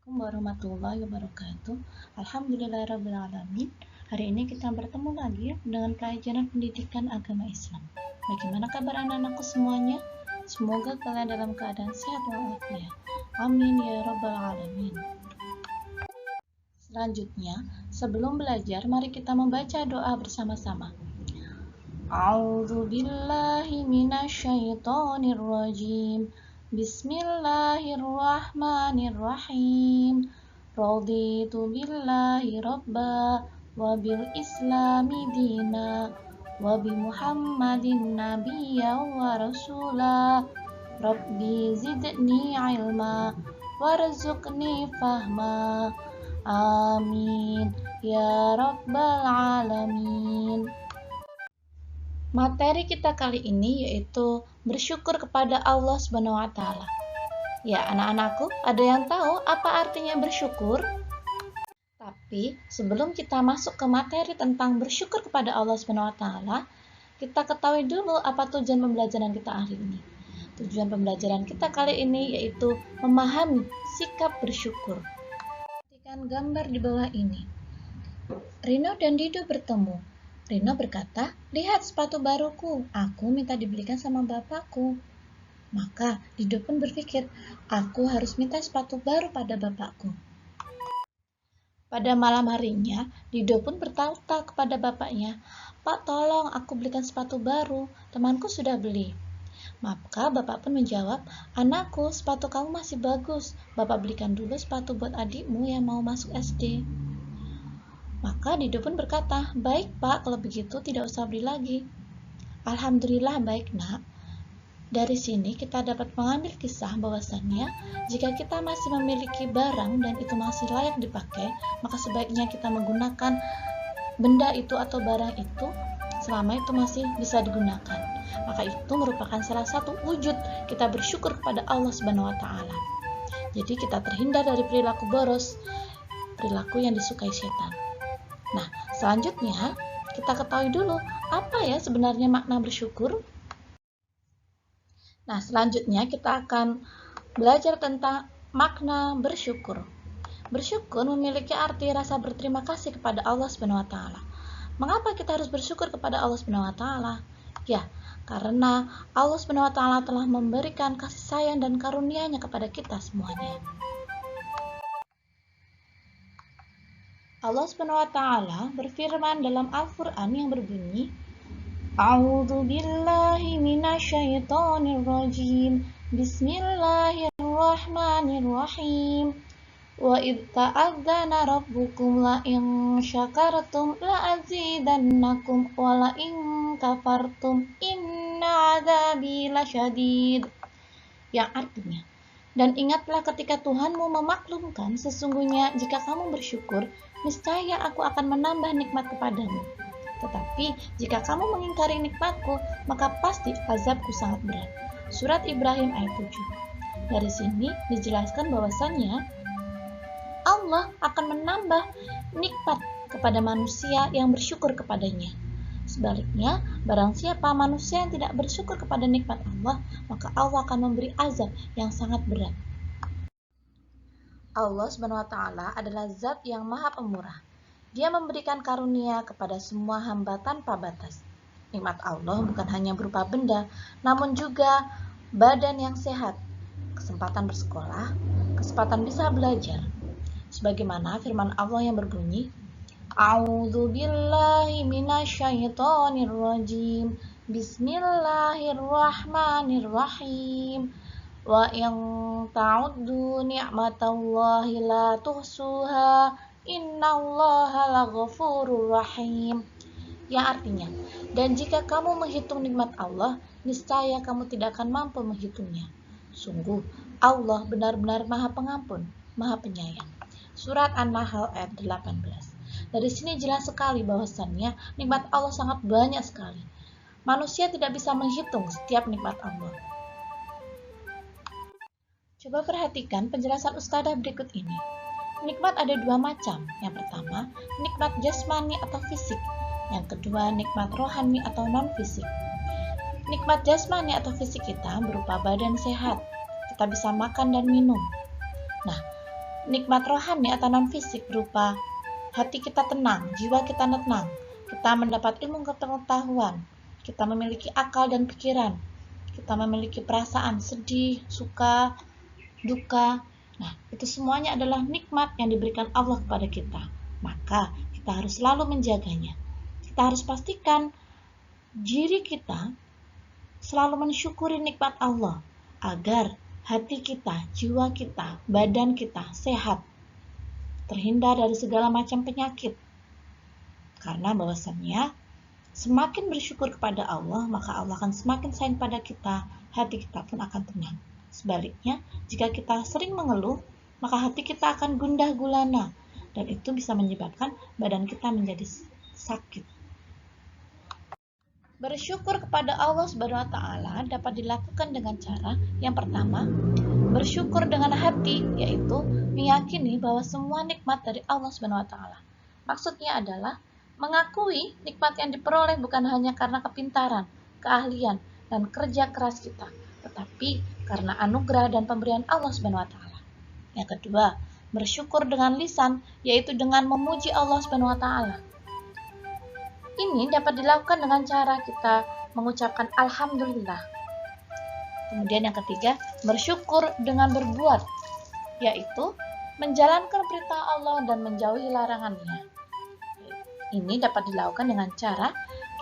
Assalamualaikum warahmatullahi wabarakatuh. Alhamdulillahirrabbilalamin. Hari ini kita bertemu lagi dengan pelajaran pendidikan agama Islam. Bagaimana kabar anak-anakku semuanya? Semoga kalian dalam keadaan sehat walafiat. Amin ya rabbal alamin. Selanjutnya, sebelum belajar, mari kita membaca doa bersama-sama. A'udzu billahi minasyaitonir rajim. Bismillahirrahmanirrahim. Raditu billahi rabba wa bil islami dina wa bi Muhammadin nabiyya wa rasula. Rabbi zidni ilma warzuqni fahma. Amin ya rabbal alamin. Materi kita kali ini yaitu bersyukur kepada Allah Subhanahu wa taala. Ya, anak-anakku, ada yang tahu apa artinya bersyukur? Tapi sebelum kita masuk ke materi tentang bersyukur kepada Allah Subhanahu wa taala, kita ketahui dulu apa tujuan pembelajaran kita hari ini. Tujuan pembelajaran kita kali ini yaitu memahami sikap bersyukur. Perhatikan gambar di bawah ini. Rino dan Dido bertemu. Rino berkata, "Lihat sepatu baruku, aku minta dibelikan sama bapakku." Maka Dido pun berpikir, "Aku harus minta sepatu baru pada bapakku." Pada malam harinya, Dido pun berkata kepada bapaknya, "Pak, tolong aku belikan sepatu baru, temanku sudah beli." Maka bapak pun menjawab, "Anakku, sepatu kamu masih bagus, bapak belikan dulu sepatu buat adikmu yang mau masuk SD." Maka Dido pun berkata, "Baik Pak, kalau begitu tidak usah beli lagi." Alhamdulillah baik nak. Dari sini kita dapat mengambil kisah bahwasannya jika kita masih memiliki barang dan itu masih layak dipakai, maka sebaiknya kita menggunakan benda itu atau barang itu selama itu masih bisa digunakan. Maka itu merupakan salah satu wujud kita bersyukur kepada Allah Subhanahu wa taala. Jadi kita terhindar dari perilaku boros, perilaku yang disukai setan. Nah, selanjutnya kita ketahui dulu apa ya sebenarnya makna bersyukur. Nah, selanjutnya kita akan belajar tentang makna bersyukur. Bersyukur memiliki arti rasa berterima kasih kepada Allah Subhanahu wa taala. Mengapa kita harus bersyukur kepada Allah Subhanahu wa taala? Ya, karena Allah Subhanahu wa taala telah memberikan kasih sayang dan karunia-Nya kepada kita semuanya. Allah Subhanahu wa taala berfirman dalam Al-Qur'an yang berbunyi, "A'udzu billahi minasyaitonir rajim. Bismillahirrahmanirrahim. Wa idz ta'adzana rabbukum la in syakartum la azidannakum wa la in kafartum inna 'adzabi lasyadid." Yang artinya, "Dan ingatlah ketika Tuhanmu memaklumkan, sesungguhnya jika kamu bersyukur, niscaya aku akan menambah nikmat kepadamu. Tetapi jika kamu mengingkari nikmatku, maka pasti azabku sangat berat." Surat Ibrahim ayat 7. Dari sini dijelaskan bahwasannya Allah akan menambah nikmat kepada manusia yang bersyukur kepadanya. Sebaliknya, barang siapa manusia yang tidak bersyukur kepada nikmat Allah, maka Allah akan memberi azab yang sangat berat. Allah Subhanahu wa taala adalah zat yang maha pemurah. Dia memberikan karunia kepada semua hamba tanpa batas. Nikmat Allah bukan hanya berupa benda, namun juga badan yang sehat, kesempatan bersekolah, kesempatan bisa belajar. Sebagaimana firman Allah yang berbunyi, "A'udzu billahi minasyaitonir rajim. Bismillahirrahmanirrahim. Wa in ta'uddu ni'matallahi la tuhsuha. Innallaha laghafurur rahim." Yang artinya, "Dan jika kamu menghitung nikmat Allah, niscaya kamu tidak akan mampu menghitungnya. Sungguh, Allah benar-benar Maha Pengampun, Maha Penyayang." Surat An-Nahl ayat 18. Dari sini jelas sekali bahwasannya nikmat Allah sangat banyak sekali. Manusia tidak bisa menghitung setiap nikmat Allah. Coba perhatikan penjelasan Ustadzah berikut ini. Nikmat ada dua macam. Yang pertama, nikmat jasmani atau fisik. Yang kedua, nikmat rohani atau non-fisik. Nikmat jasmani atau fisik kita berupa badan sehat. Kita bisa makan dan minum. Nah, nikmat rohani atau non-fisik berupa hati kita tenang, jiwa kita tenang, kita mendapat ilmu pengetahuan, kita memiliki akal dan pikiran, kita memiliki perasaan sedih, suka, duka. Nah, itu semuanya adalah nikmat yang diberikan Allah kepada kita. Maka kita harus selalu menjaganya. Kita harus pastikan diri kita selalu mensyukuri nikmat Allah agar hati kita, jiwa kita, badan kita sehat, terhindar dari segala macam penyakit. Karena bahwasannya semakin bersyukur kepada Allah, maka Allah akan semakin sayang pada kita, hati kita pun akan tenang. Sebaliknya, jika kita sering mengeluh, maka hati kita akan gundah gulana, dan itu bisa menyebabkan badan kita menjadi sakit. Bersyukur kepada Allah Subhanahu wa Ta'ala dapat dilakukan dengan cara yang pertama, bersyukur dengan hati, yaitu meyakini bahwa semua nikmat dari Allah Subhanahu wa Ta'ala. Maksudnya adalah mengakui nikmat yang diperoleh bukan hanya karena kepintaran, keahlian, dan kerja keras kita, tetapi karena anugerah dan pemberian Allah Subhanahu wa Ta'ala. Yang kedua, bersyukur dengan lisan, yaitu dengan memuji Allah Subhanahu wa Ta'ala. Ini dapat dilakukan dengan cara kita mengucapkan Alhamdulillah. Kemudian yang ketiga, bersyukur dengan berbuat, yaitu menjalankan perintah Allah dan menjauhi larangannya. Ini dapat dilakukan dengan cara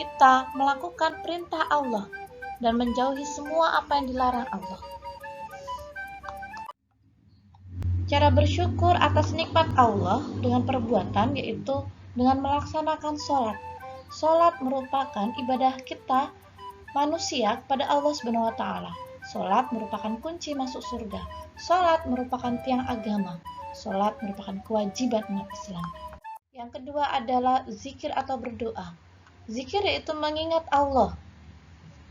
kita melakukan perintah Allah dan menjauhi semua apa yang dilarang Allah. Cara bersyukur atas nikmat Allah dengan perbuatan, yaitu dengan melaksanakan sholat. Sholat merupakan ibadah kita manusia kepada Allah Subhanahu wa Ta'ala. Sholat merupakan kunci masuk surga. Sholat merupakan tiang agama. Sholat merupakan kewajiban umat Islam. Yang kedua adalah zikir atau berdoa. Zikir yaitu mengingat Allah.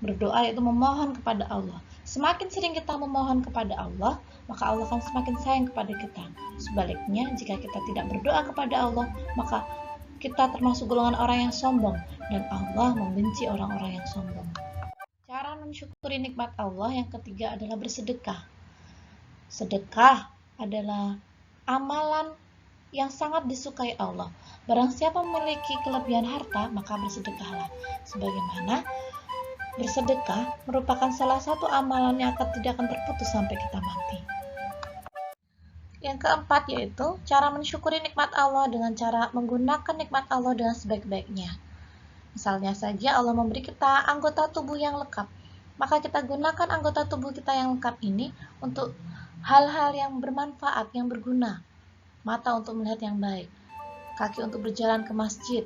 Berdoa yaitu memohon kepada Allah. Semakin sering kita memohon kepada Allah, maka Allah akan semakin sayang kepada kita. Sebaliknya, jika kita tidak berdoa kepada Allah, maka kita termasuk golongan orang yang sombong, dan Allah membenci orang-orang yang sombong. Cara mensyukuri nikmat Allah yang ketiga adalah bersedekah. Sedekah adalah amalan yang sangat disukai Allah. Barang siapa memiliki kelebihan harta, maka bersedekahlah. Sebagaimana bersedekah merupakan salah satu amalan yang tidak akan terputus sampai kita mati. Yang keempat yaitu cara mensyukuri nikmat Allah dengan cara menggunakan nikmat Allah dengan sebaik-baiknya. Misalnya saja Allah memberi kita anggota tubuh yang lengkap, maka kita gunakan anggota tubuh kita yang lengkap ini untuk hal-hal yang bermanfaat, yang berguna. Mata untuk melihat yang baik, kaki untuk berjalan ke masjid,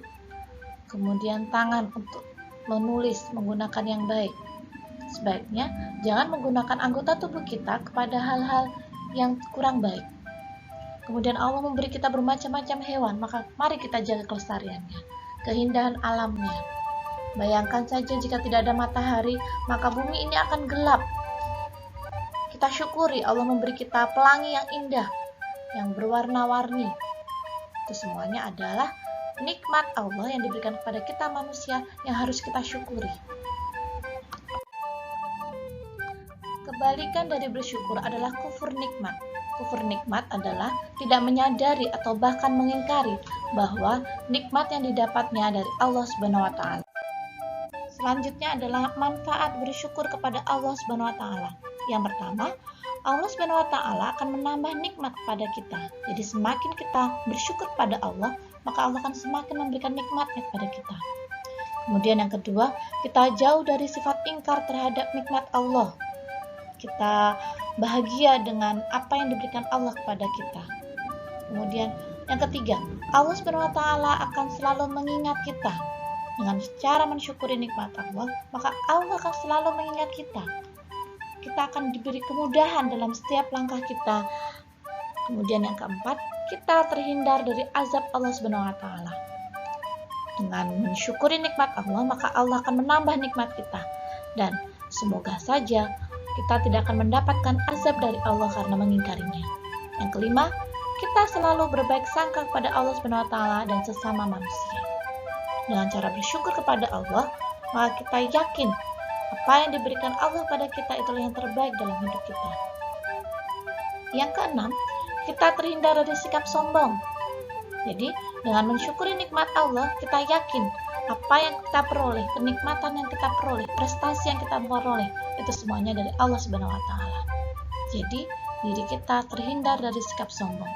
kemudian tangan untuk menulis menggunakan yang baik. Sebaiknya jangan menggunakan anggota tubuh kita kepada hal-hal yang kurang baik. Kemudian Allah memberi kita bermacam-macam hewan, maka mari kita jaga kelestariannya, keindahan alamnya. Bayangkan saja jika tidak ada matahari, maka bumi ini akan gelap. Kita syukuri Allah memberi kita pelangi yang indah, yang berwarna-warni. Itu semuanya adalah nikmat Allah yang diberikan kepada kita manusia yang harus kita syukuri. Kebalikan dari bersyukur adalah kufur nikmat. Kufur nikmat adalah tidak menyadari atau bahkan mengingkari bahwa nikmat yang didapatnya dari Allah Subhanahu wa Ta'ala. Selanjutnya adalah manfaat bersyukur kepada Allah Subhanahu wa Ta'ala. Yang pertama, Allah Subhanahu wa Ta'ala akan menambah nikmat kepada kita. Jadi semakin kita bersyukur pada Allah, maka Allah akan semakin memberikan nikmatnya kepada kita. Kemudian yang kedua, kita jauh dari sifat ingkar terhadap nikmat Allah. Kita bahagia dengan apa yang diberikan Allah kepada kita. Kemudian yang ketiga, Allah Subhanahu wa Ta'ala akan selalu mengingat kita. Dengan cara mensyukuri nikmat Allah, maka Allah akan selalu mengingat kita. Kita akan diberi kemudahan dalam setiap langkah kita. Kemudian yang keempat, kita terhindar dari azab Allah Subhanahu wa Ta'ala. Dengan mensyukuri nikmat Allah, maka Allah akan menambah nikmat kita. Dan semoga saja kita tidak akan mendapatkan azab dari Allah karena mengingkarinya. Yang kelima, kita selalu berbaik sangka kepada Allah Subhanahu wa Ta'ala dan sesama manusia. Dengan cara bersyukur kepada Allah, maka kita yakin apa yang diberikan Allah pada kita itulah yang terbaik dalam hidup kita. Yang keenam, kita terhindar dari sikap sombong. Jadi, dengan mensyukuri nikmat Allah, kita yakin apa yang kita peroleh, kenikmatan yang kita peroleh, prestasi yang kita peroleh, itu semuanya dari Allah Subhanahu wa Ta'ala. Jadi, diri kita terhindar dari sikap sombong,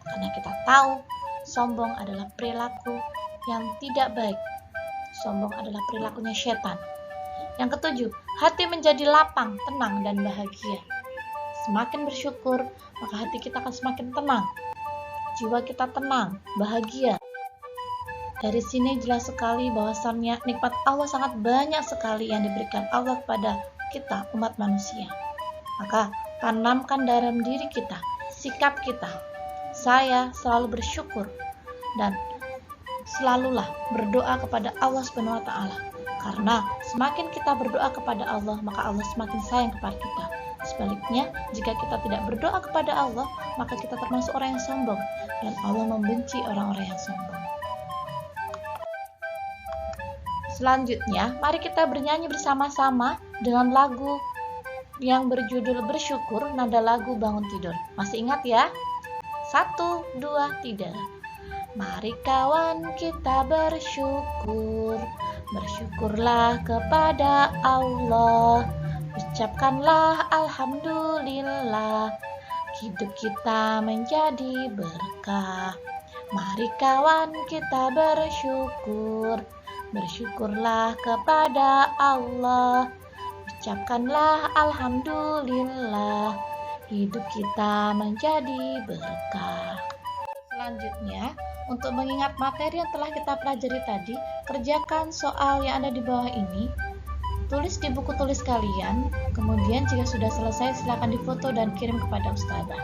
karena kita tahu sombong adalah perilaku yang tidak baik. Sombong adalah perilakunya setan. Yang ketujuh, hati menjadi lapang, tenang, dan bahagia. Semakin bersyukur, maka hati kita akan semakin tenang. Jiwa kita tenang, bahagia. Dari sini jelas sekali bahwasannya nikmat Allah sangat banyak sekali yang diberikan Allah kepada kita, umat manusia. Maka tanamkan dalam diri kita, sikap kita. Saya selalu bersyukur dan selalulah berdoa kepada Allah Subhanahu wa Ta'ala. Karena semakin kita berdoa kepada Allah, maka Allah semakin sayang kepada kita. Sebaliknya, jika kita tidak berdoa kepada Allah, maka kita termasuk orang yang sombong, dan Allah membenci orang-orang yang sombong. Selanjutnya, mari kita bernyanyi bersama-sama dengan lagu yang berjudul Bersyukur, nada lagu bangun tidur. Masih ingat ya? 1, 2, 3. Mari kawan kita bersyukur, bersyukurlah kepada Allah. Ucapkanlah Alhamdulillah, hidup kita menjadi berkah. Mari kawan kita bersyukur, bersyukurlah kepada Allah. Ucapkanlah Alhamdulillah, hidup kita menjadi berkah. Selanjutnya, untuk mengingat materi yang telah kita pelajari tadi, kerjakan soal yang ada di bawah ini. Tulis di buku tulis kalian, kemudian jika sudah selesai silakan difoto dan kirim kepada ustazah.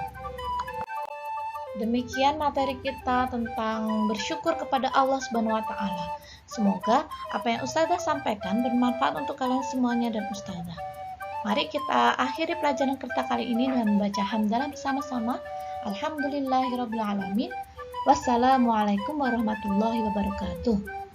Demikian materi kita tentang bersyukur kepada Allah Subhanahu wa Ta'ala. Semoga apa yang ustazah sampaikan bermanfaat untuk kalian semuanya dan ustazah. Mari kita akhiri pelajaran kita kali ini dengan membaca hamdalah bersama-sama. Alhamdulillahirabbil alamin. Wassalamualaikum warahmatullahi wabarakatuh.